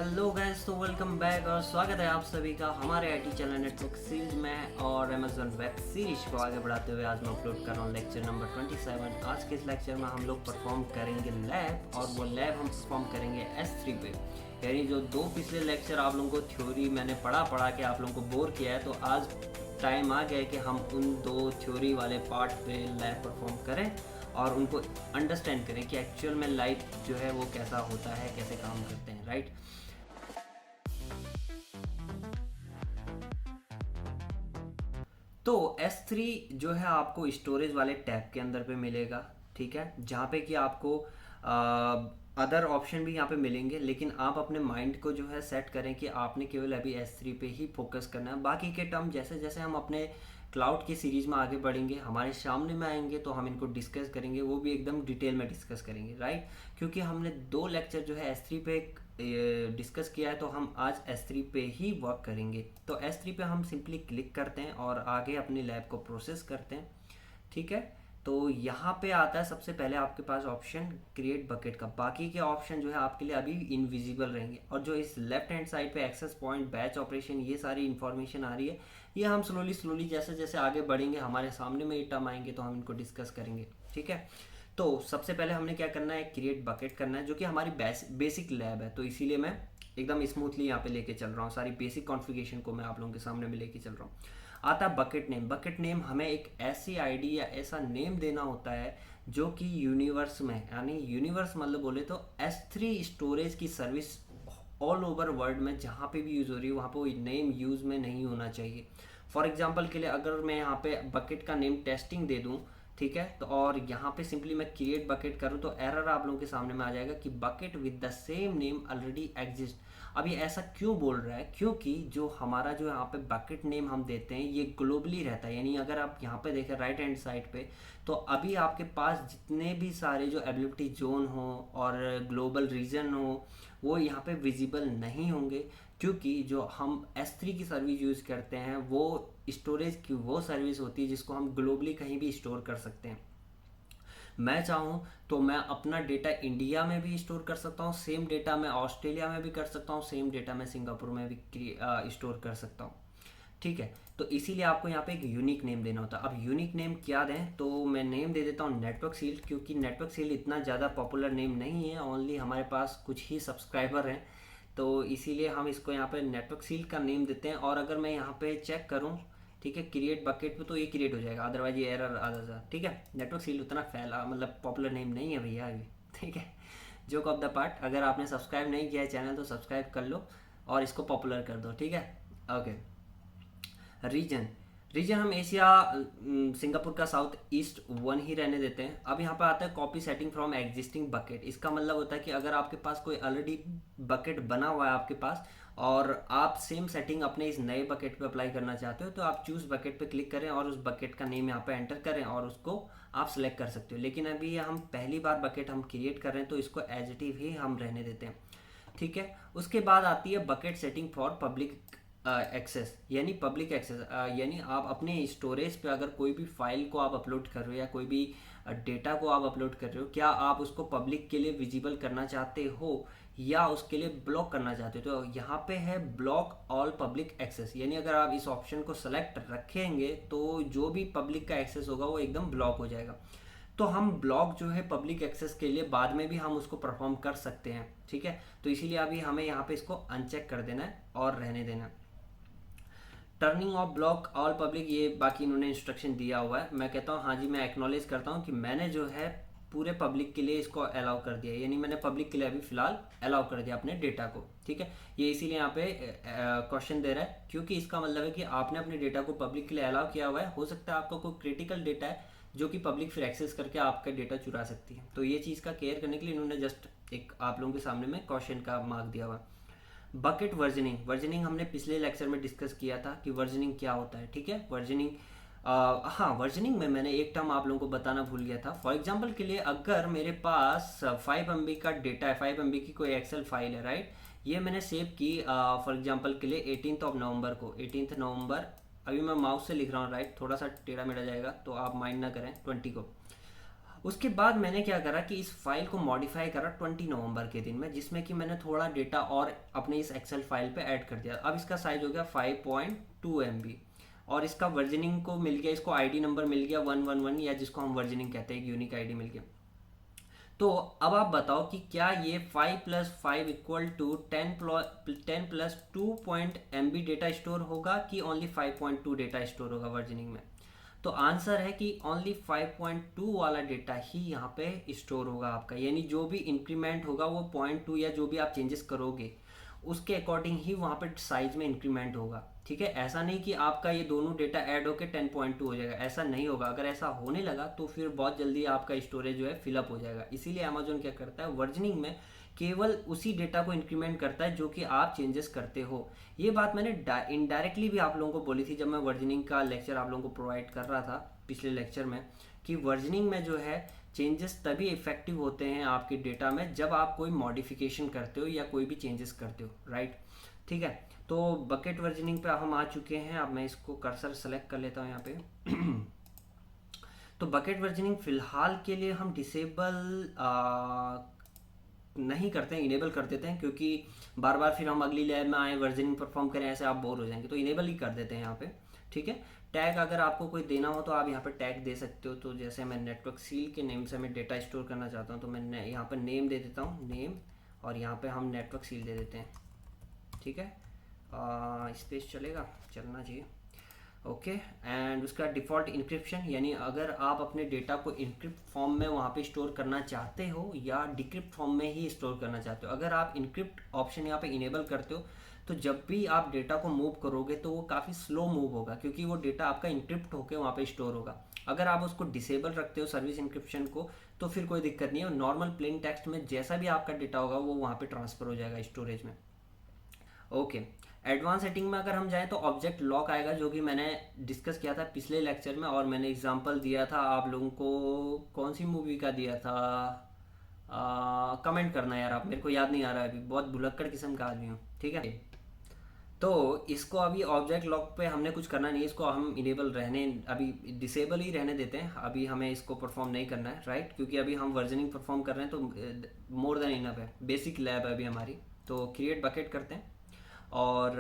Hello guys, तो welcome back और स्वागत है आप सभी का हमारे आईटी चैनल नेटवर्क सीरीज में। और अमेजोन वेब सीरीज को आगे बढ़ाते हुए आज मैं अपलोड कर रहा हूँ लेक्चर नंबर 27। आज के इस लेक्चर में हम लोग परफॉर्म करेंगे लैब, और वो लैब हम परफॉर्म करेंगे S3 पे। यानी जो दो पिछले लेक्चर आप लोगों को थ्योरी मैंने पढ़ा के आप लोगों को बोर किया है, तो आज टाइम आ गया है कि हम उन दो थ्योरी वाले पार्ट पे लैब परफॉर्म करें और उनको अंडरस्टैंड करें कि एक्चुअल में लाइफ जो है वो कैसा होता है, कैसे काम करते हैं, राइट। तो S3 जो है आपको स्टोरेज वाले टैब के अंदर पे मिलेगा, ठीक है, जहाँ पे कि आपको अदर ऑप्शन भी यहाँ पे मिलेंगे, लेकिन आप अपने माइंड को जो है सेट करें कि आपने केवल अभी S3 पे ही फोकस करना है। बाकी के टर्म जैसे जैसे हम अपने क्लाउड की सीरीज़ में आगे बढ़ेंगे, हमारे सामने में आएंगे, तो हम इनको डिस्कस करेंगे, वो भी एकदम डिटेल में डिस्कस करेंगे, राइट। क्योंकि हमने दो लेक्चर जो है S3 पे डिस्कस किया है, तो हम आज S3 पे ही वर्क करेंगे। तो S3 पे हम सिंपली क्लिक करते हैं और आगे अपनी लैब को प्रोसेस करते हैं, ठीक है। तो यहाँ पे आता है सबसे पहले आपके पास ऑप्शन क्रिएट बकेट का। बाकी के ऑप्शन जो है आपके लिए अभी इनविजिबल रहेंगे, और जो इस लेफ्ट हैंड साइड पे एक्सेस पॉइंट, बैच ऑपरेशन, ये सारी इन्फॉर्मेशन आ रही है, ये हम स्लोली स्लोली जैसे जैसे आगे बढ़ेंगे हमारे सामने में ये टर्म आएंगे तो हम इनको डिस्कस करेंगे, ठीक है। तो सबसे पहले हमने क्या करना है, क्रिएट बकेट करना है, जो कि हमारी बेसिक लैब है। तो इसीलिए मैं एकदम स्मूथली यहाँ पे लेके चल रहा हूँ, सारी बेसिक कॉन्फ़िगरेशन को मैं आप लोगों के सामने में लेके चल रहा हूँ। आता है बकेट नेम। बकेट नेम हमें एक ऐसी आईडी या ऐसा नेम देना होता है जो कि यूनिवर्स में, यानी यूनिवर्स मतलब बोले तो S3 स्टोरेज की सर्विस ऑल ओवर वर्ल्ड में जहाँ पे भी यूज़ हो रही है वहाँ पे वो नेम यूज़ में नहीं होना चाहिए। फॉर एग्जांपल के लिए अगर मैं यहाँ पे बकेट का नेम टेस्टिंग दे दूँ, ठीक है, तो और यहाँ पे सिंपली मैं क्रिएट बकेट करूँ, तो एरर आप लोगों के सामने में आ जाएगा कि bucket with the same name already exist. अब ये ऐसा क्यों बोल रहा है, क्योंकि जो हमारा जो यहाँ पे बकेट नेम हम देते हैं ये ग्लोबली रहता है। यानी अगर आप यहाँ पे देखें राइट हैंड साइड पे, तो अभी आपके पास जितने भी सारे जो एबिलिटी जोन हो और ग्लोबल रीजन हो वो यहाँ पे विजिबल नहीं होंगे, क्योंकि जो हम S3 की सर्विस यूज़ करते हैं वो स्टोरेज की वो सर्विस होती है जिसको हम ग्लोबली कहीं भी स्टोर कर सकते हैं। मैं चाहूँ तो मैं अपना डेटा इंडिया में भी स्टोर कर सकता हूँ, सेम डेटा मैं ऑस्ट्रेलिया में भी कर सकता हूँ, सेम डेटा मैं सिंगापुर में भी स्टोर कर सकता हूँ, ठीक है। तो इसीलिए आपको यहाँ पे एक यूनिक नेम देना होता है। अब यूनिक नेम क्या दें, तो मैं नेम दे देता हूँ नेटवर्क सील्ड, क्योंकि नेटवर्क सील्ड इतना ज़्यादा पॉपुलर नेम नहीं है, ओनली हमारे पास कुछ ही सब्सक्राइबर हैं, तो इसीलिए हम इसको यहाँ पे नेटवर्क सील्ड का नेम देते हैं। और अगर मैं यहाँ पे चेक करूँ, ठीक है, क्रिएट बकेट पे, तो ये क्रिएट हो जाएगा, अदरवाइज ये एरर आ जाता, ठीक है। नेटवर्क सील्ड उतना फैला मतलब पॉपुलर नेम नहीं है भैया अभी, ठीक है। जोक ऑफ द पार्ट, अगर आपने सब्सक्राइब नहीं किया है चैनल तो सब्सक्राइब कर लो और इसको पॉपुलर कर दो, ठीक है। Okay, region. रीजन हम एशिया, सिंगापुर का साउथ ईस्ट वन ही रहने देते हैं। अब यहाँ पर आता है copy setting from existing bucket. इसका मतलब होता है कि अगर आपके पास कोई ऑलरेडी बकेट बना हुआ है आपके पास और आप सेम सेटिंग अपने इस नए बकेट पे अप्लाई करना चाहते हो, तो आप चूज बकेट पे क्लिक करें और उस बकेट का नेम यहाँ पे एंटर करें और उसको आप सिलेक्ट कर सकते हो। लेकिन अभी हम पहली बार बकेट हम क्रिएट कर रहे हैं तो इसको एज इट इज ही हम रहने देते हैं, ठीक है। उसके बाद आती है bucket setting for public access. यानी पब्लिक एक्सेस यानी आप अपने स्टोरेज पे अगर कोई भी फाइल को आप अपलोड कर रहे हो या कोई भी डेटा को आप अपलोड कर रहे हो, क्या आप उसको पब्लिक के लिए विजिबल करना चाहते हो या उसके लिए ब्लॉक करना चाहते हो, तो यहाँ पे है ब्लॉक ऑल पब्लिक एक्सेस। यानी अगर आप इस ऑप्शन को सेलेक्ट रखेंगे तो जो भी पब्लिक का एक्सेस होगा वो एकदम ब्लॉक हो जाएगा। तो हम ब्लॉक जो है पब्लिक एक्सेस के लिए बाद में भी हम उसको परफॉर्म कर सकते हैं, ठीक है। तो इसीलिए अभी हमें यहाँ पे इसको अनचेक कर देना है और रहने देना है। Turning of block all public, ये बाकी इन्होंने इंस्ट्रक्शन दिया हुआ है। मैं कहता हूँ हाँ जी, मैं एक्नॉलेज करता हूँ कि मैंने जो है पूरे पब्लिक के लिए इसको अलाउ कर दिया, यानी मैंने पब्लिक के लिए अभी फिलहाल अलाउ कर दिया अपने डेटा को, ठीक है। ये इसीलिए यहाँ पे क्वेश्चन दे रहा है, क्योंकि इसका मतलब है कि आपने अपने डेटा को पब्लिक के लिए अलाउ किया हुआ है। हो सकता है आपका कोई क्रिटिकल डेटा है जो कि पब्लिक फिर एक्सेस करके आपका डेटा चुरा सकती है, तो ये चीज़ का केयर करने के लिए इन्होंने जस्ट एक आप लोगों के सामने में क्वेश्चन का मार्क दिया हुआ है। Bucket versioning. वर्जनिंग हमने पिछले लेक्चर में डिस्कस किया था कि वर्जनिंग क्या होता है, ठीक है। वर्जनिंग, हाँ, वर्जनिंग में मैंने एक टर्म आप लोगों को बताना भूल गया था। फॉर एग्जांपल के लिए अगर मेरे पास 5 MB का डेटा है, 5 MB की कोई एक्सेल फाइल है, राइट। ये मैंने सेव की फॉर एग्जांपल के लिए 18 नवंबर को, 18 नवंबर, अभी मैं माउस से लिख रहा हूँ, राइट, थोड़ा सा टेढ़ा मेढ़ा जाएगा तो आप माइंड ना करें, 20 को। उसके बाद मैंने क्या करा कि इस फाइल को मॉडिफाई करा 20 नवंबर के दिन में, जिसमें कि मैंने थोड़ा डेटा और अपने इस एक्सेल फाइल पे ऐड कर दिया। अब इसका साइज हो गया 5.2 MB, और इसका वर्जनिंग को मिल गया, इसको आईडी नंबर मिल गया 111, या जिसको हम वर्जनिंग कहते हैं, एक यूनिक आईडी मिल गया। तो अब आप बताओ कि क्या ये 5+5 equal to 10+2 MB data store होगा कि ओनली 5.2 डेटा स्टोर होगा वर्जनिंग में। तो आंसर है कि ओनली 5.2 वाला डेटा ही यहाँ पे स्टोर होगा आपका, यानी जो भी इंक्रीमेंट होगा वो 0.2 या जो भी आप चेंजेस करोगे उसके अकॉर्डिंग ही वहाँ पे साइज में इंक्रीमेंट होगा। ठीक है, ऐसा नहीं कि आपका ये दोनों डेटा ऐड होकर 10.2 हो जाएगा, ऐसा नहीं होगा। अगर ऐसा होने लगा तो फिर बहुत जल्दी आपका स्टोरेज जो है फिलअप हो जाएगा। इसीलिए अमेजोन क्या करता है, वर्जनिंग में केवल उसी डेटा को इंक्रीमेंट करता है जो कि आप चेंजेस करते हो। ये बात मैंने इनडायरेक्टली भी आप लोगों को बोली थी जब मैं वर्जनिंग का लेक्चर आप लोगों को प्रोवाइड कर रहा था पिछले लेक्चर में, कि वर्जनिंग में जो है चेंजेस तभी इफेक्टिव होते हैं आपके डेटा में जब आप कोई मॉडिफिकेशन करते हो या कोई भी चेंजेस करते हो, राइट। ठीक है, तो बकेट वर्जनिंग पे हम आ चुके हैं। अब मैं इसको कर्सर सेलेक्ट कर लेता हूँ यहाँ पे। तो बकेट वर्जनिंग फिलहाल के लिए हम डिसेबल नहीं करते हैं, इनेबल कर देते हैं, क्योंकि बार बार फिर हम अगली लैब में आए वर्जनिंग परफॉर्म करें, ऐसे आप बोर हो जाएंगे, तो इनेबल ही कर देते हैं यहाँ पे। ठीक है, टैग अगर आपको कोई देना हो तो आप यहाँ पे टैग दे सकते हो। तो जैसे मैं नेटवर्क सील के नेम से मैं डेटा स्टोर करना चाहता हूँ, तो मैं यहाँ पर नेम दे देता हूँ, नेम, और यहाँ पे हम नेटवर्क सील दे देते हैं। ठीक है, स्पेस चलेगा, चलना चाहिए। ओके, एंड उसका डिफ़ॉल्ट इंक्रिप्शन, यानी अगर आप अपने डेटा को इनक्रिप्ट फॉर्म में वहाँ पे स्टोर करना चाहते हो या डिक्रिप्ट फॉर्म में ही स्टोर करना चाहते हो। अगर आप इनक्रिप्ट ऑप्शन यहाँ पे इनेबल करते हो तो जब भी आप डेटा को मूव करोगे तो वो काफ़ी स्लो मूव होगा, क्योंकि वो डेटा आपका इनक्रिप्ट होकर वहाँ पे स्टोर होगा। अगर आप उसको डिसेबल रखते हो सर्विस इंक्रिप्शन को, तो फिर कोई दिक्कत नहीं है, नॉर्मल प्लेन टेक्स्ट में जैसा भी आपका डेटा होगा वो वहाँ पे ट्रांसफ़र हो जाएगा स्टोरेज में। ओके, एडवांस सेटिंग में अगर हम जाएं तो ऑब्जेक्ट लॉक आएगा, जो कि मैंने डिस्कस किया था पिछले लेक्चर में, और मैंने एग्जांपल दिया था आप लोगों को, कौन सी मूवी का दिया था, कमेंट करना यार, आप, मेरे को याद नहीं आ रहा है अभी, बहुत भुलक्कड़ किस्म का आदमी हूँ। ठीक है, तो इसको अभी ऑब्जेक्ट लॉक पे हमने कुछ करना नहीं है, इसको हम इनेबल रहने, अभी डिसेबल ही रहने देते हैं, अभी हमें इसको परफॉर्म नहीं करना है, राइट, क्योंकि अभी हम वर्जनिंग परफॉर्म कर रहे हैं, तो मोर देन इनफ है, बेसिक लैब है अभी हमारी। तो क्रिएट बकेट करते हैं, और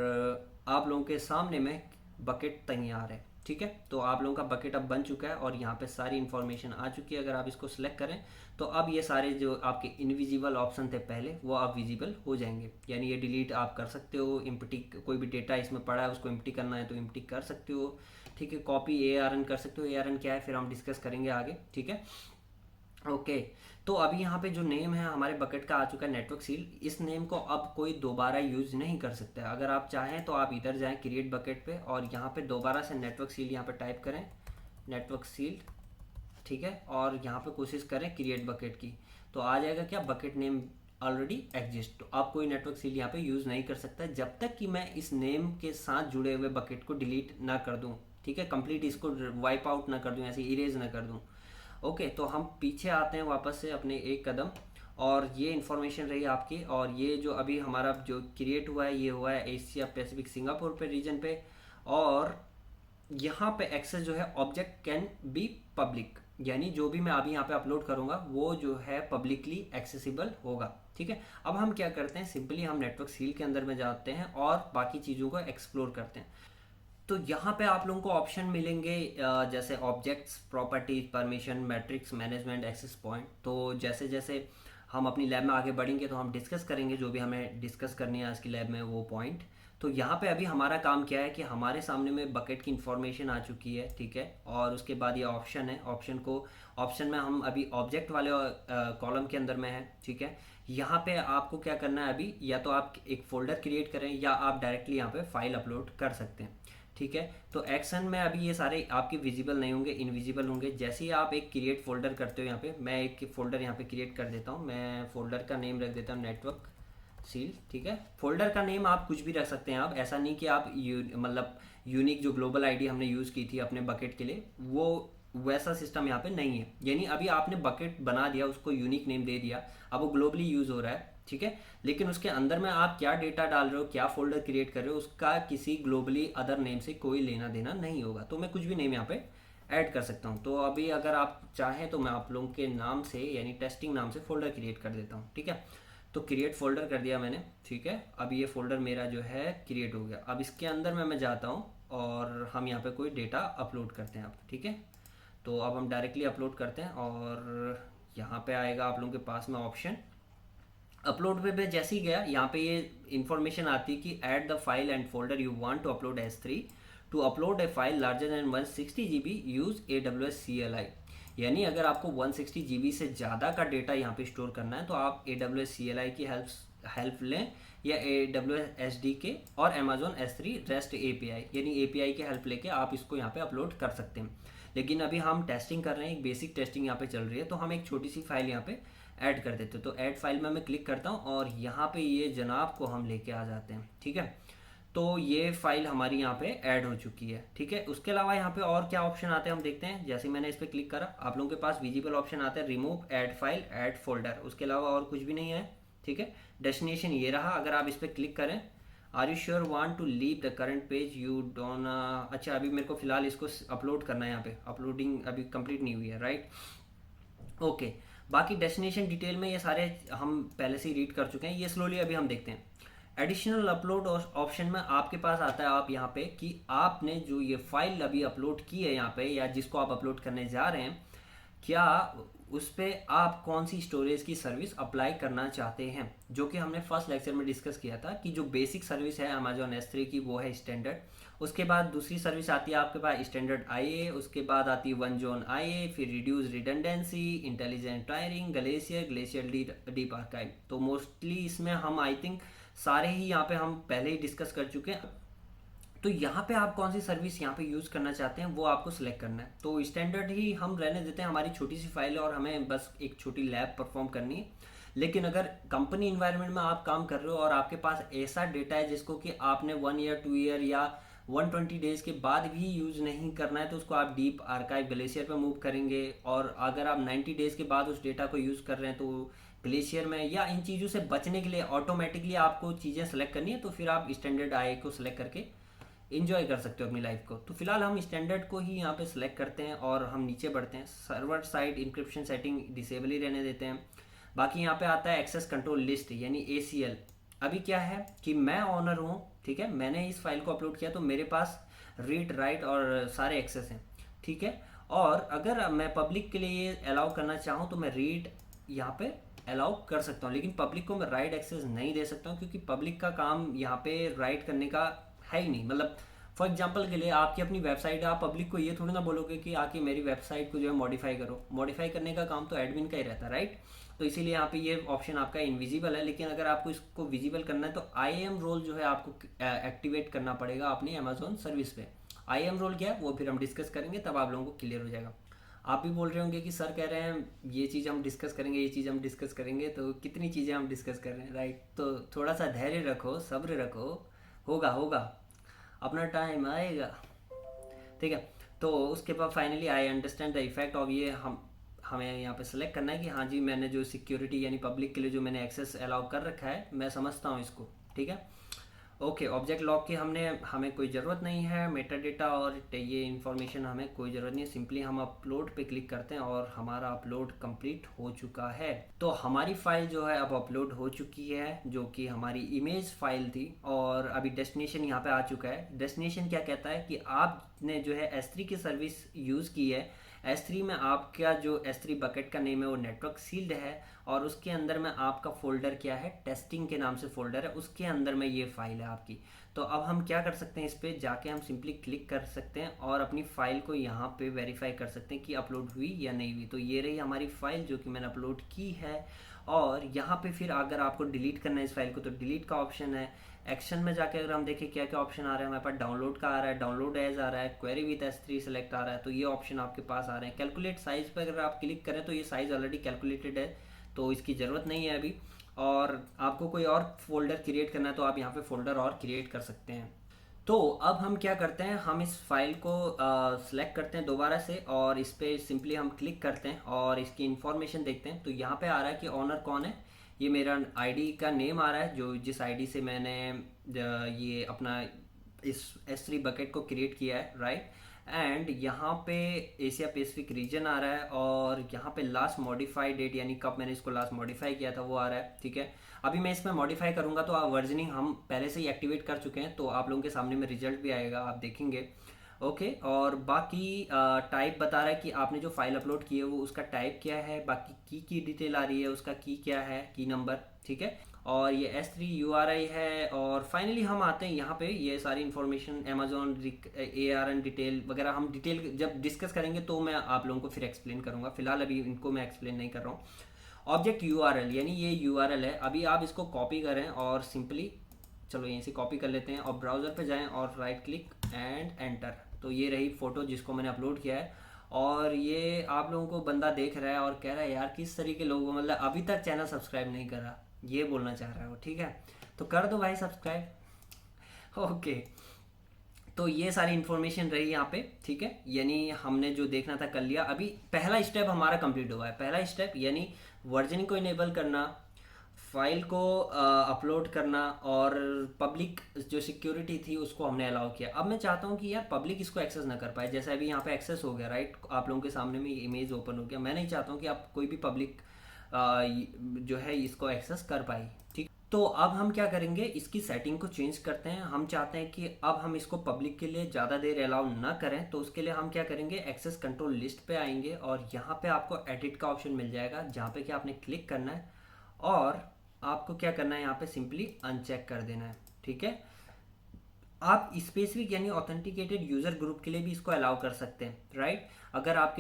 आप लोगों के सामने में बकेट तैयार है। ठीक है, तो आप लोगों का बकेट अब बन चुका है और यहाँ पे सारी इन्फॉर्मेशन आ चुकी है। अगर आप इसको सिलेक्ट करें तो अब ये सारे जो आपके इनविजिबल ऑप्शन थे पहले, वो अब विजिबल हो जाएंगे, यानी ये डिलीट आप कर सकते हो। इम्प्टी, कोई भी डेटा इसमें पड़ा है उसको इम्प्टी करना है तो इम्प्टी कर सकते हो। ठीक है, कॉपी ARN कर सकते हो, ARN क्या है फिर हम डिस्कस करेंगे आगे। ठीक है, ओके, तो अभी यहाँ पे जो नेम है हमारे बकेट का आ चुका है, नेटवर्क सील। इस नेम को अब कोई दोबारा यूज नहीं कर सकता है। अगर आप चाहें तो आप इधर जाएं क्रिएट बकेट पे, और यहाँ पे दोबारा से नेटवर्क सील यहाँ पे टाइप करें, नेटवर्क सील। ठीक है, और यहाँ पे कोशिश करें क्रिएट बकेट की, तो आ जाएगा क्या, बकेट नेम ऑलरेडी एग्जिस्ट। तो आप कोई नेटवर्क सील यहाँ पे यूज़ नहीं कर सकता जब तक कि मैं इस नेम के साथ जुड़े हुए बकेट को डिलीट ना कर दूँ। ठीक है, कंप्लीट इसको वाइप आउट ना कर दूँ, ऐसे इरेज ना कर दूँ। ओके, तो हम पीछे आते हैं वापस से अपने एक कदम, और ये इन्फॉर्मेशन रही आपकी, और ये जो अभी हमारा जो क्रिएट हुआ है ये हुआ है एशिया पैसिफिक सिंगापुर पे रीजन पे, और यहाँ पे एक्सेस जो है ऑब्जेक्ट कैन बी पब्लिक, यानी जो भी मैं अभी यहाँ पे अपलोड करूँगा वो जो है पब्लिकली एक्सेसिबल होगा। ठीक है, अब हम क्या करते हैं, सिंपली हम नेटवर्क सील के अंदर में जाते हैं और बाकी चीज़ों को एक्सप्लोर करते हैं। तो यहाँ पे आप लोगों को ऑप्शन मिलेंगे जैसे objects, properties, permission, matrix, management, access point. तो जैसे जैसे हम अपनी लैब में आगे बढ़ेंगे तो हम डिस्कस करेंगे जो भी हमें डिस्कस करनी है आज की लैब में वो पॉइंट। तो यहाँ पे अभी हमारा काम क्या है कि हमारे सामने में बकेट की इन्फॉर्मेशन आ चुकी है। ठीक है, और उसके बाद ये ऑप्शन है, ऑप्शन में हम अभी ऑब्जेक्ट वाले कॉलम के अंदर में है। ठीक है, यहाँ पे आपको क्या करना है अभी, या तो आप एक फोल्डर क्रिएट करें या आप डायरेक्टली यहाँ पे फाइल अपलोड कर सकते हैं। ठीक है, तो एक्शन में अभी ये सारे आपके विजिबल नहीं होंगे, इनविजिबल होंगे। जैसे ही आप एक क्रिएट फोल्डर करते हो, यहाँ पे मैं एक फोल्डर यहाँ पे क्रिएट कर देता हूँ। मैं फोल्डर का नेम रख देता हूँ नेटवर्क सील। ठीक है, फोल्डर का नेम आप कुछ भी रख सकते हैं। आप ऐसा नहीं कि आप मतलब यूनिक जो ग्लोबल आईडी हमने यूज़ की थी अपने बकेट के लिए, वो वैसा सिस्टम यहाँ पे नहीं है। यानी अभी आपने बकेट बना दिया, उसको यूनिक नेम दे दिया, अब वो ग्लोबली यूज़ हो रहा है। ठीक है, लेकिन उसके अंदर में आप क्या डेटा डाल रहे हो, क्या फोल्डर क्रिएट कर रहे हो, उसका किसी ग्लोबली अदर नेम से कोई लेना देना नहीं होगा। तो मैं कुछ भी नेम यहाँ पे ऐड कर सकता हूँ। तो अभी अगर आप चाहें तो मैं आप लोगों के नाम से यानी टेस्टिंग नाम से फ़ोल्डर क्रिएट कर देता हूँ, ठीक है। तो क्रिएट फ़ोल्डर कर दिया मैंने, ठीक है। अब ये फ़ोल्डर मेरा जो है क्रिएट हो गया। अब इसके अंदर मैं जाता हूँ और हम यहाँ पे कोई डेटा अपलोड करते हैं अब, ठीक है। तो अब हम डायरेक्टली अपलोड करते हैं और यहाँ पे आएगा आप लोगों के पास में ऑप्शन अपलोड पे जैसे ही गया, यहाँ पे ये इन्फॉर्मेशन आती है कि add the file and folder you want to upload S3 to upload a file larger than 160 GB use AWS CLI। यानी अगर आपको 160 GB से ज़्यादा का डेटा यहाँ पे स्टोर करना है तो आप AWS CLI की हेल्प लें, या AWS SDK और Amazon S3 REST API यानी API की हेल्प लेके आप इसको यहाँ पे अपलोड कर सकते हैं। लेकिन अभी हम टेस्टिंग कर रहे हैं, एक बेसिक टेस्टिंग यहाँ पे चल रही है, तो हम एक छोटी सी फाइल यहाँ पे ऐड कर देते हैं। तो ऐड फाइल में मैं क्लिक करता हूँ और यहाँ पे ये जनाब को हम लेके आ जाते हैं, ठीक है। तो ये फाइल हमारी यहाँ पे ऐड हो चुकी है, ठीक है। उसके अलावा यहाँ पे और क्या ऑप्शन आते हैं हम देखते हैं। जैसे मैंने इस पर क्लिक करा, आप लोगों के पास विजिबल ऑप्शन आता है remove, add file, add folder, उसके अलावा और कुछ भी नहीं है, ठीक है। डेस्टिनेशन ये रहा। अगर आप इस पर क्लिक करें, are you sure want to leave the current page you don't, अच्छा अभी मेरे को फिलहाल इसको अपलोड करना है, यहाँ पे अपलोडिंग अभी कंप्लीट नहीं हुई है, राइट, ओके। बाकी डेस्टिनेशन डिटेल में ये सारे हम पहले से ही रीड कर चुके हैं, ये स्लोली अभी हम देखते हैं। एडिशनल अपलोड ऑप्शन में आपके पास आता है आप यहाँ पे कि आपने जो ये फाइल अभी अपलोड की है यहाँ पे, या जिसको आप अपलोड करने जा रहे हैं, क्या उस पर आप कौन सी स्टोरेज की सर्विस अप्लाई करना चाहते हैं। जो कि हमने फर्स्ट लेक्चर में डिस्कस किया था कि जो बेसिक सर्विस है अमेजोन S3 की वो है स्टैंडर्ड। उसके बाद दूसरी सर्विस आती है आपके पास स्टैंडर्ड IA, उसके बाद आती है वन जोन IA, फिर reduce redundancy, intelligent tiring, glacier deep archive. तो मोस्टली इसमें हम आई थिंक सारे ही यहाँ पे हम पहले ही डिस्कस कर चुके हैं। तो यहाँ पे आप कौन सी सर्विस यहाँ पे यूज़ करना चाहते हैं वो आपको सिलेक्ट करना है। तो स्टैंडर्ड ही हम रहने देते हैं, हमारी छोटी सी फाइल है और हमें बस एक छोटी लैब परफॉर्म करनी है। लेकिन अगर कंपनी इन्वायरमेंट में आप काम कर रहे हो और आपके पास ऐसा डेटा है जिसको कि आपने 1 ईयर 2 ईयर या 120 डेज के बाद भी यूज़ नहीं करना है, तो उसको आप डीप आर्काइव ग्लेशियर पे मूव करेंगे। और अगर आप 90 डेज के बाद उस डेटा को यूज़ कर रहे हैं तो ग्लेशियर में, या इन चीज़ों से बचने के लिए ऑटोमेटिकली आपको चीज़ें सेलेक्ट करनी है, तो फिर आप स्टैंडर्ड आई को सिलेक्ट करके इंजॉय कर सकते हो अपनी लाइफ को। तो फिलहाल हम स्टैंडर्ड को ही यहाँ पे सिलेक्ट करते हैं और हम नीचे बढ़ते हैं। Server side encryption setting disable ही रहने देते हैं। बाकी यहाँ पे आता है एक्सेस कंट्रोल लिस्ट यानी ACL। अभी क्या है कि मैं ऑनर हूँ, ठीक है, मैंने इस फाइल को अपलोड किया तो मेरे पास रीड राइट और सारे एक्सेस हैं, ठीक है। और अगर मैं पब्लिक के लिए अलाउ करना चाहूँ तो मैं रीड यहाँ पे अलाउ कर सकता हूँ, लेकिन पब्लिक को मैं राइट एक्सेस नहीं दे सकता हूँ क्योंकि पब्लिक का काम यहाँ पे राइट करने का है ही नहीं। मतलब फॉर एग्जांपल के लिए आपकी अपनी वेबसाइट है, आप पब्लिक को ये थोड़ी ना बोलोगे कि आके मेरी वेबसाइट को जो है मॉडिफाई करो। मॉडिफाई करने का काम तो एडमिन का ही रहता है, राइट। तो इसीलिए यहाँ पे ये ऑप्शन आपका इनविजिबल है। लेकिन अगर आपको इसको विजिबल करना है तो IAM रोल जो है आपको एक्टिवेट करना पड़ेगा अपनी अमेजोन सर्विस पे। IAM रोल क्या है वो फिर हम डिस्कस करेंगे, तब आप लोगों को क्लियर हो जाएगा। आप भी बोल रहे होंगे कि सर कह रहे हैं ये चीज़ हम डिस्कस करेंगे, ये चीज़ हम डिस्कस करेंगे, तो कितनी चीज़ें हम डिस्कस कर रहे हैं, राइट। तो थोड़ा सा धैर्य रखो, सब्र रखो, होगा होगा, अपना टाइम आएगा, ठीक है। तो उसके बाद finally I understand the effect of, ये हमें यहाँ पे सेलेक्ट करना है कि हाँ जी मैंने जो सिक्योरिटी यानी पब्लिक के लिए जो मैंने एक्सेस अलाउ कर रखा है मैं समझता हूँ इसको, ठीक है। ओके, ऑब्जेक्ट लॉग की हमें कोई ज़रूरत नहीं है, मेटा डेटा और ये इन्फॉर्मेशन हमें कोई ज़रूरत नहीं है। सिंपली हम अपलोड पे क्लिक करते हैं और हमारा अपलोड कंप्लीट हो चुका है। तो हमारी फाइल जो है अब अपलोड हो चुकी है, जो कि हमारी इमेज फाइल थी। और अभी डेस्टिनेशन यहाँ पे आ चुका है। डेस्टिनेशन क्या कहता है कि आपने जो है S3 की सर्विस यूज़ की है। S3 में आपका जो S3 बकेट का नेम है वो नेटवर्क सील्ड है और उसके अंदर में आपका फोल्डर क्या है, टेस्टिंग के नाम से फोल्डर है, उसके अंदर में ये फाइल है आपकी। तो अब हम क्या कर सकते हैं, इस पर जाके हम सिंपली क्लिक कर सकते हैं और अपनी फाइल को यहाँ पे वेरीफाई कर सकते हैं कि अपलोड हुई या नहीं हुई। तो ये रही हमारी फाइल जो कि मैंने अपलोड की है। और यहाँ पे फिर अगर आपको डिलीट करना है इस फाइल को तो डिलीट का ऑप्शन है। एक्शन में जाके अगर हम देखें क्या क्या ऑप्शन आ रहा है, हमारे पास डाउनलोड का आ रहा है, डाउनलोड एज आ रहा है, क्वेरी विद S3 सेलेक्ट आ रहा है, तो ये ऑप्शन आपके पास आ रहे हैं। कैलकुलेट साइज पर अगर आप क्लिक करें तो ये साइज ऑलरेडी कैलकुलेटेड है तो इसकी ज़रूरत नहीं है अभी। और आपको कोई और फोल्डर क्रिएट करना है तो आप यहाँ पे फोल्डर और क्रिएट कर सकते हैं। तो अब हम क्या करते हैं, हम इस फाइल को सिलेक्ट करते हैं दोबारा से और इस पर सिंपली हम क्लिक करते हैं और इसकी इन्फॉर्मेशन देखते हैं। तो यहाँ पे आ रहा है कि ऑनर कौन है, ये मेरा आईडी का नेम आ रहा है, जो जिस आईडी से मैंने ये अपना इस S3 बकेट को क्रिएट किया है, राइट। एंड यहाँ पे एशिया पैसिफिक रीजन आ रहा है, और यहाँ पे लास्ट मॉडिफाई डेट यानी कब मैंने इसको लास्ट मॉडिफाई किया था वो आ रहा है। ठीक है, अभी मैं इसमें मॉडिफाई करूँगा तो वर्जनिंग हम पहले से ही एक्टिवेट कर चुके हैं, तो आप लोगों के सामने में रिजल्ट भी आएगा, आप देखेंगे। ओके, और बाकी टाइप बता रहा है कि आपने जो फाइल अपलोड की है वो उसका टाइप क्या है, बाकी की डिटेल आ रही है, उसका की क्या है, की नंबर। ठीक है, और ये S3 URI है। और फाइनली हम आते हैं यहाँ पे, ये सारी इन्फॉर्मेशन अमेजोन ARN डिटेल वगैरह हम डिटेल जब डिस्कस करेंगे तो मैं आप लोगों को फिर एक्सप्लेन करूँगा, फिलहाल अभी इनको मैं एक्सप्लेन नहीं कर रहा हूँ। ऑब्जेक्ट URL यानी ये URL है, अभी आप इसको कॉपी करें और सिंपली चलो यहीं से कॉपी कर लेते हैं और ब्राउज़र पे जाएं और राइट क्लिक एंड एंटर। तो ये रही फ़ोटो जिसको मैंने अपलोड किया है, और ये आप लोगों को बंदा देख रहा है और कह रहा है यार किस तरीके लोगों, मतलब अभी तक चैनल सब्सक्राइब नहीं करा, ये बोलना चाह रहा है वो। ठीक है, तो कर दो भाई सब्सक्राइब। ओके, तो ये सारी इन्फॉर्मेशन रही यहाँ पे। ठीक है, यानी हमने जो देखना था कर लिया। अभी पहला स्टेप हमारा कंप्लीट हुआ है। पहला स्टेप यानी वर्जनिंग को इनेबल करना, फाइल को अपलोड करना, और पब्लिक जो सिक्योरिटी थी उसको हमने अलाउ किया। अब मैं चाहता हूँ कि यार पब्लिक इसको एक्सेस ना कर पाए, जैसे अभी यहाँ पे एक्सेस हो गया, राइट, आप लोगों के सामने में इमेज ओपन हो गया। मैं नहीं चाहता हूँ कि आप कोई भी पब्लिक जो है इसको एक्सेस कर पाए। ठीक, तो अब हम क्या करेंगे, इसकी सेटिंग को चेंज करते हैं। हम चाहते हैं कि अब हम इसको पब्लिक के लिए ज़्यादा देर अलाउ ना करें, तो उसके लिए हम क्या करेंगे, एक्सेस कंट्रोल लिस्ट पे आएंगे और यहाँ पे आपको एडिट का ऑप्शन मिल जाएगा, जहाँ पे कि आपने क्लिक करना है और आपको क्या करना है, यहाँ पे सिंपली अनचेक कर देना है। ठीक है, आप स्पेसिफिक यानी ऑथेंटिकेटेड यूजर ग्रुप के लिए भी इसको अलाउ कर सकते हैं, राइट। अगर आप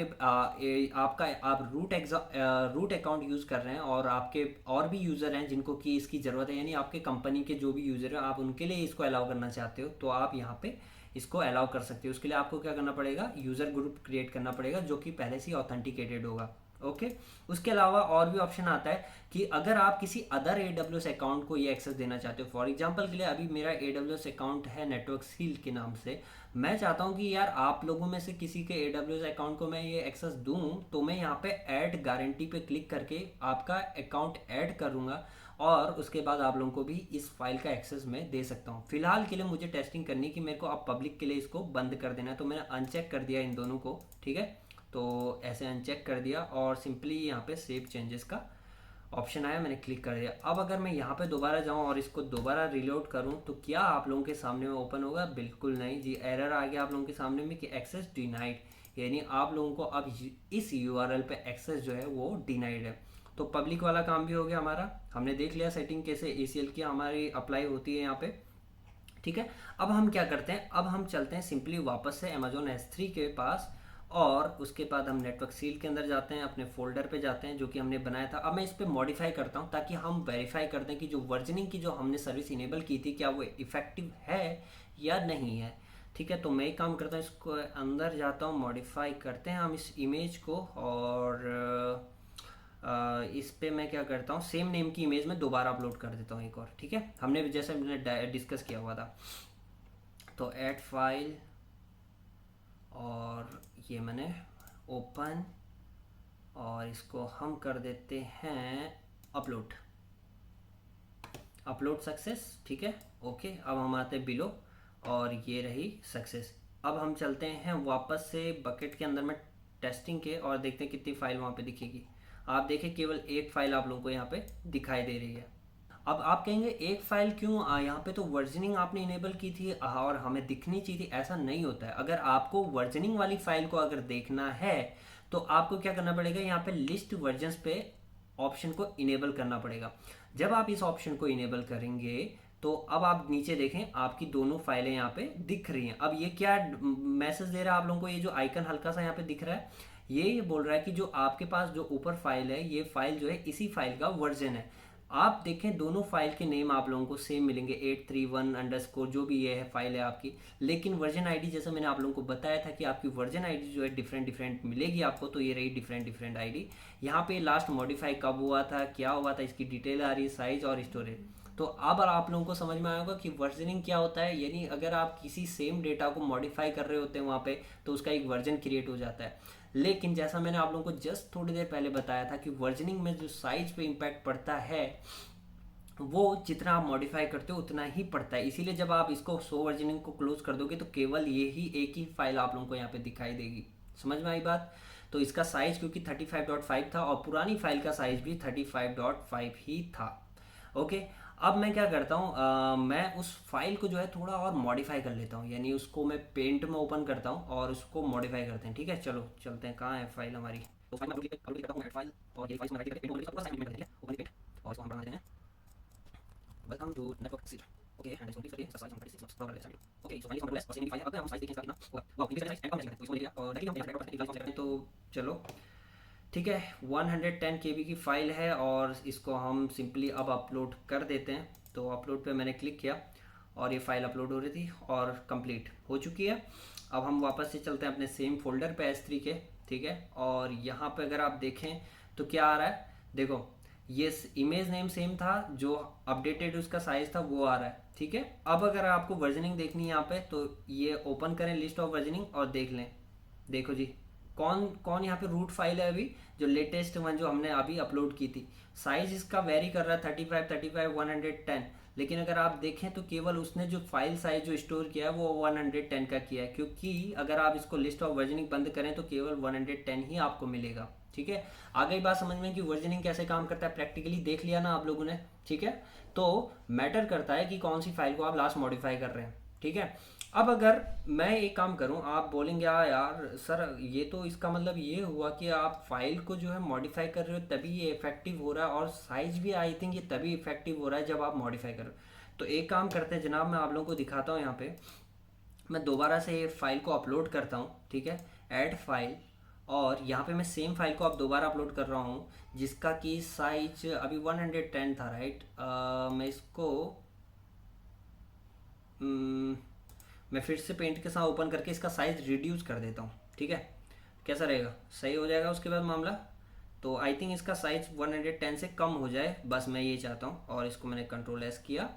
रूट अकाउंट यूज कर रहे हैं और आपके और भी यूजर हैं जिनको कि इसकी जरूरत है, यानी आपके कंपनी के जो भी यूजर हैं आप उनके लिए इसको अलाउ करना चाहते हो, तो आप यहाँ पे इसको अलाउ कर सकते हो। उसके लिए आपको क्या करना पड़ेगा, यूजर ग्रुप क्रिएट करना पड़ेगा जो कि पहले से ही ऑथेंटिकेटेड होगा। ओके, उसके अलावा और भी ऑप्शन आता है कि अगर आप किसी अदर AWS अकाउंट को ये एक्सेस देना चाहते हो, फॉर एग्जांपल के लिए अभी मेरा AWS अकाउंट है नेटवर्क सील के नाम से, मैं चाहता हूँ कि यार आप लोगों में से किसी के AWS अकाउंट को मैं ये एक्सेस दूँ, तो मैं यहाँ पे ऐड गारंटी पे क्लिक करके आपका अकाउंट ऐड करूँगा और उसके बाद आप लोगों को भी इस फाइल का एक्सेस मैं दे सकता हूँ। फिलहाल के लिए मुझे टेस्टिंग करनी है कि मेरे को अब पब्लिक के लिए इसको बंद कर देना है, तो मैंने अनचेक कर दिया इन दोनों को। ठीक है, तो ऐसे अनचेक कर दिया और सिंपली यहाँ पे सेव चेंजेस का ऑप्शन आया, मैंने क्लिक कर दिया। अब अगर मैं यहाँ पे दोबारा जाऊँ और इसको दोबारा रिलोड करूँ तो क्या आप लोगों के सामने में ओपन होगा? बिल्कुल नहीं जी, एरर आ गया आप लोगों के सामने में कि एक्सेस डिनाइड, यानी आप लोगों को अब इस URL पे एक्सेस जो है वो डिनाइड है। तो पब्लिक वाला काम भी हो गया हमारा, हमने देख लिया सेटिंग कैसे ACL की हमारी अप्लाई होती है यहाँ पे। ठीक है, अब हम क्या करते हैं, अब हम चलते हैं सिंपली वापस से अमेजोन S3 के पास, और उसके बाद हम नेटवर्क सील के अंदर जाते हैं, अपने फोल्डर पे जाते हैं जो कि हमने बनाया था। अब मैं इस पर मॉडिफाई करता हूँ ताकि हम वेरीफाई कर दें कि जो वर्जनिंग की जो हमने सर्विस इनेबल की थी क्या वो इफेक्टिव है या नहीं है। ठीक है, तो मैं एक काम करता हूँ, इसको अंदर जाता हूँ, मॉडिफाई करते हैं हम इस इमेज को, और इस पे मैं क्या करता हूँ, सेम नेम की इमेज में दोबारा अपलोड कर देता हूँ एक और। ठीक है, हमने जैसे हमने डिस्कस किया हुआ था। तो ऐड फाइल, और ये मैंने ओपन, और इसको हम कर देते हैं अपलोड, अपलोड सक्सेस। ठीक है, ओके, अब हम आते हैं बिलो, और ये रही सक्सेस। अब हम चलते हैं वापस से बकेट के अंदर में टेस्टिंग के, और देखते हैं कितनी फाइल वहाँ पे दिखेगी। आप देखें केवल एक फाइल आप लोगों को यहाँ पे दिखाई दे रही है। अब आप कहेंगे एक फाइल क्यों, यहाँ पे तो वर्जनिंग आपने इनेबल की थी और हमें दिखनी चाहिए थी। ऐसा नहीं होता है, अगर आपको वर्जनिंग वाली फाइल को अगर देखना है तो आपको क्या करना पड़ेगा, यहाँ पे लिस्ट वर्जन्स पे ऑप्शन को इनेबल करना पड़ेगा। जब आप इस ऑप्शन को इनेबल करेंगे तो अब आप नीचे देखें आपकी दोनों फाइलें यहाँ पे दिख रही हैं। अब ये क्या मैसेज दे रहा है आप लोगों को, ये जो आइकन हल्का सा यहाँ पे दिख रहा है, ये बोल रहा है कि जो आपके पास जो ऊपर फाइल है, ये फाइल जो है इसी फाइल का वर्जन है। आप देखें दोनों फाइल के नेम आप लोगों को सेम मिलेंगे, 831 जो भी ये है फाइल है आपकी, लेकिन वर्जन आईडी जैसा मैंने आप लोगों को बताया था कि आपकी वर्जन आईडी जो है डिफरेंट डिफरेंट मिलेगी आपको, तो ये रही डिफरेंट डिफरेंट आईडी। यहाँ पे लास्ट मॉडिफाई कब हुआ था, क्या हुआ था, इसकी डिटेल आ रही है, साइज और स्टोरेज। तो अब आप लोगों को समझ में आएगा कि वर्जनिंग क्या होता है, यानी अगर आप किसी सेम डेटा को मॉडिफाई कर रहे होते हैं वहाँ पे, तो उसका एक वर्जन क्रिएट हो जाता है। लेकिन जैसा मैंने आप लोगों को जस्ट थोड़ी देर पहले बताया था कि वर्जनिंग में जो साइज पे इम्पैक्ट पड़ता है वो जितना आप मॉडिफाई करते हो उतना ही पड़ता है। इसीलिए जब आप इसको शो वर्जनिंग को क्लोज कर दोगे तो केवल ये ही एक ही फाइल आप लोगों को यहाँ पे दिखाई देगी। समझ में आई बात? तो इसका साइज क्योंकि 35.5 था और पुरानी फाइल का साइज भी 35.5 ही था। ओके, अब मैं क्या करता हूँ, मैं उस फाइल को जो है थोड़ा और मॉडिफाई कर लेता हूँ, यानी उसको मैं पेंट में ओपन करता हूँ और उसको मॉडिफाई करते हैं। ठीक है, चलो चलते हैं, कहाँ है फाइल हमारी। तो फाइल मैं अपलोड करता हूँ, ऐड फाइल, और ये फाइल मैं राइट करके पेंट ओवर पूरा साइड में कर दिया, ओपन पेंट, और इसको हम बना देते हैं welcome to network seat. Okay, and इसको क्लिक करके इसका साइज हम 36 बस कवर कर देते हैं। ओके, सो फाइल कंट्रोल एस और सेम फाइल है। अब हम साइज देखें इसका कितना होगा। Wow, increase size and come size, तो इसको ले लिया और डायरेक्टली हम यहाँ पे करते हैं। तो चलो ठीक है, 110 केबी की फाइल है और इसको हम सिंपली अब अपलोड कर देते हैं। तो अपलोड पे मैंने क्लिक किया और ये फाइल अपलोड हो रही थी और कंप्लीट हो चुकी है। अब हम वापस से चलते हैं अपने सेम फोल्डर पे S3 के। ठीक है, और यहाँ पे अगर आप देखें तो क्या आ रहा है, देखो ये इमेज नेम सेम था, जो अपडेटेड उसका साइज था वो आ रहा है। ठीक है, अब अगर आपको वर्जनिंग देखनी है यहाँ पे तो ये ओपन करें लिस्ट ऑफ वर्जनिंग और देख लें। देखो जी, कौन कौन यहाँ पे रूट फाइल है अभी, जो लेटेस्ट वन जो हमने अभी अपलोड की थी। साइज इसका वेरी कर रहा है 35, 110, लेकिन अगर आप देखें तो केवल उसने जो फाइल साइज जो स्टोर किया है वो 110 का किया है, क्योंकि अगर आप इसको लिस्ट ऑफ वर्जनिंग बंद करें तो केवल 110 ही आपको मिलेगा। ठीक है, आ गई बात समझ में कि वर्जनिंग कैसे काम करता है, प्रैक्टिकली देख लिया ना आप लोगों ने। ठीक है, तो मैटर करता है कि कौन सी फाइल को आप लास्ट मॉडिफाई कर रहे हैं। ठीक है, अब अगर मैं एक काम करूं, आप बोलेंगे यार सर ये तो इसका मतलब ये हुआ कि आप फाइल को जो है मॉडिफाई कर रहे हो तभी ये इफेक्टिव हो रहा है, और साइज भी आई थिंक ये तभी इफेक्टिव हो रहा है जब आप मॉडिफाई कर रहे हो। तो एक काम करते हैं जनाब, मैं आप लोगों को दिखाता हूँ। यहाँ पे मैं दोबारा से ये फाइल को अपलोड करता हूँ। ठीक है, ऐड फाइल, और यहाँ पे मैं सेम फाइल को अब दोबारा अपलोड कर रहा हूँ जिसका कि साइज अभी 110 था, राइट। मैं इसको मैं फिर से पेंट के साथ ओपन करके इसका साइज रिड्यूस कर देता हूँ। ठीक है, कैसा रहेगा, सही हो जाएगा उसके बाद मामला। तो आई थिंक इसका साइज 110 से कम हो जाए, बस मैं ये चाहता हूँ। और इसको मैंने कंट्रोल एस किया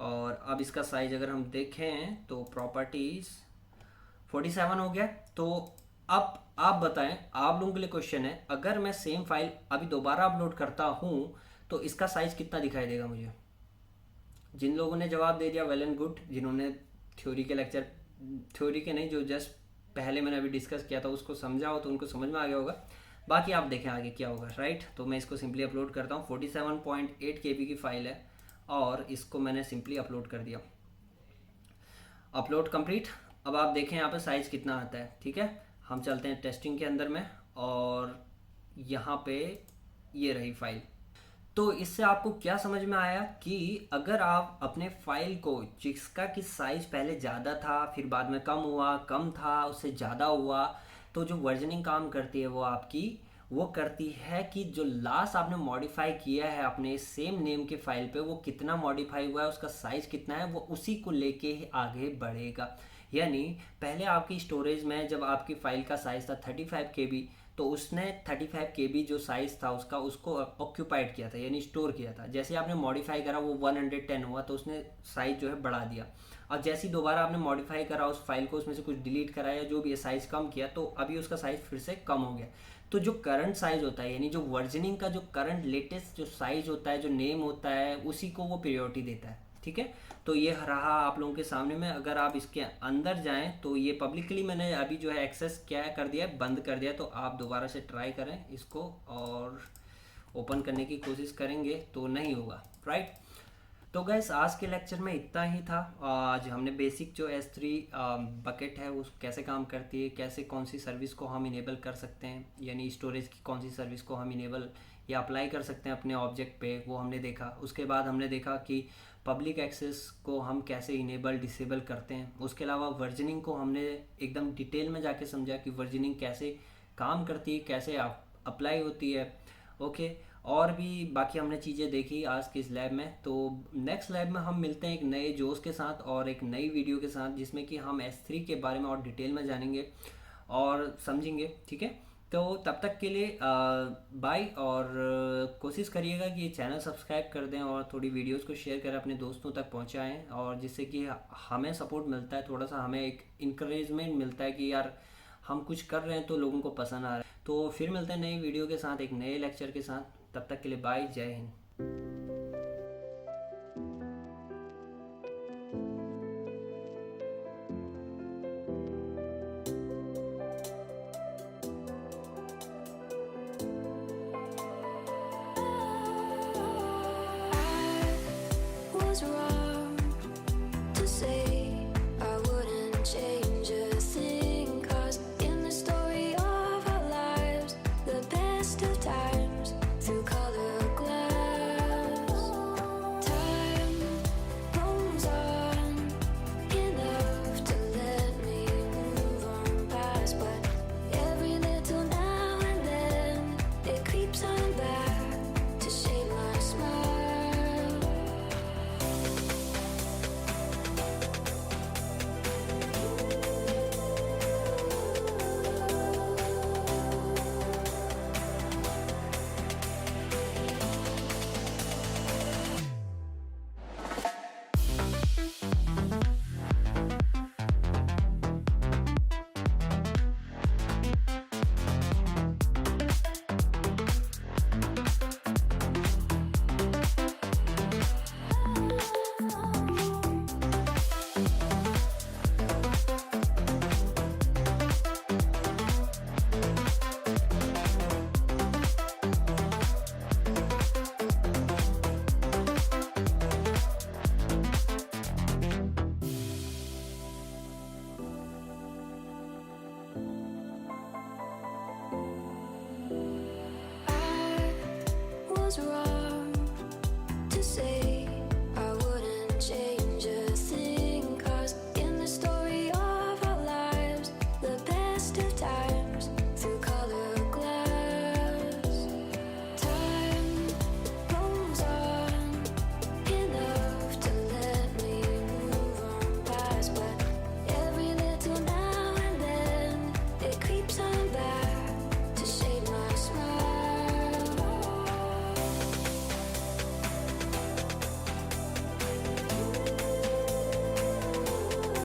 और अब इसका साइज अगर हम देखें तो प्रॉपर्टीज 47 हो गया। तो अब आप बताएं, आप लोगों के लिए क्वेश्चन है, अगर मैं सेम फाइल अभी दोबारा अपलोड करता हूँ तो इसका साइज कितना दिखाई देगा मुझे। जिन लोगों ने जवाब दे दिया वेल एंड गुड, जिन्होंने थ्योरी के लेक्चर, थ्योरी के नहीं, जो जस्ट पहले मैंने अभी डिस्कस किया था उसको समझा हो तो उनको समझ में आ गया होगा। बाकी आप देखें आगे क्या होगा, राइट। तो मैं इसको सिंपली अपलोड करता हूँ, 47.8 KB की फाइल है और इसको मैंने सिंपली अपलोड कर दिया। Upload complete. अब आप देखें यहाँ पे साइज कितना आता है। ठीक है, हम चलते हैं टेस्टिंग के अंदर में, और यहाँ पे ये रही फाइल। तो इससे आपको क्या समझ में आया कि अगर आप अपने फाइल को, जिसका कि साइज पहले ज़्यादा था फिर बाद में कम हुआ, कम था उससे ज़्यादा हुआ, तो जो वर्जनिंग काम करती है वो आपकी वो करती है कि जो लास्ट आपने मॉडिफाई किया है अपने सेम नेम के फाइल पे, वो कितना मॉडिफाई हुआ है, उसका साइज कितना है, वो उसी को लेके ही आगे बढ़ेगा। यानी पहले आपकी स्टोरेज में जब आपकी फाइल का साइज था 35 KB, तो उसने 35 KB जो साइज था उसका, उसको ऑक्यूपाइड किया था, यानी स्टोर किया था। जैसे आपने मॉडिफाई करा वो 110 हुआ तो उसने साइज जो है बढ़ा दिया। और जैसे ही दोबारा आपने मॉडिफाई करा उस फाइल को, उसमें से कुछ डिलीट करा या जो भी साइज कम किया, तो अभी उसका साइज फिर से कम हो गया। तो जो करंट साइज होता है, यानी जो वर्जनिंग का जो करंट लेटेस्ट जो साइज होता है, जो नेम होता है, उसी को वो प्रायोरिटी देता है। ठीक है, तो ये रहा आप लोगों के सामने में। अगर आप इसके अंदर जाएं तो ये पब्लिकली मैंने अभी जो है एक्सेस क्या कर दिया है, बंद कर दिया। तो आप दोबारा से ट्राई करें इसको और ओपन करने की कोशिश करेंगे तो नहीं होगा, राइट। तो गैस आज के लेक्चर में इतना ही था। आज हमने बेसिक जो S3 बकेट है वो कैसे काम करती है, कैसे कौन सी सर्विस को हम इनेबल कर सकते हैं, यानी स्टोरेज की कौन सी सर्विस को हम इनेबल या अप्लाई कर सकते हैं अपने ऑब्जेक्ट पे, वो हमने देखा। उसके बाद हमने देखा कि पब्लिक एक्सेस को हम कैसे इनेबल डिसेबल करते हैं। उसके अलावा वर्जनिंग को हमने एकदम डिटेल में जाके समझा कि वर्जनिंग कैसे काम करती है, कैसे अप्लाई होती है। ओके, और भी बाकी हमने चीज़ें देखी आज की इस लैब में। तो नेक्स्ट लैब में हम मिलते हैं एक नए जोश के साथ और एक नई वीडियो के साथ, जिसमें कि हम S3 के बारे में और डिटेल में जानेंगे और समझेंगे। ठीक है, तो तब तक के लिए बाय, और कोशिश करिएगा कि ये चैनल सब्सक्राइब कर दें और थोड़ी वीडियोस को शेयर करें, अपने दोस्तों तक पहुंचाएं, और जिससे कि हमें सपोर्ट मिलता है, थोड़ा सा हमें एक इंकरेजमेंट मिलता है कि यार हम कुछ कर रहे हैं तो लोगों को पसंद आ रहा है। तो फिर मिलते हैं नई वीडियो के साथ, एक नए लेक्चर के साथ। तब तक के लिए बाय, जय हिंद।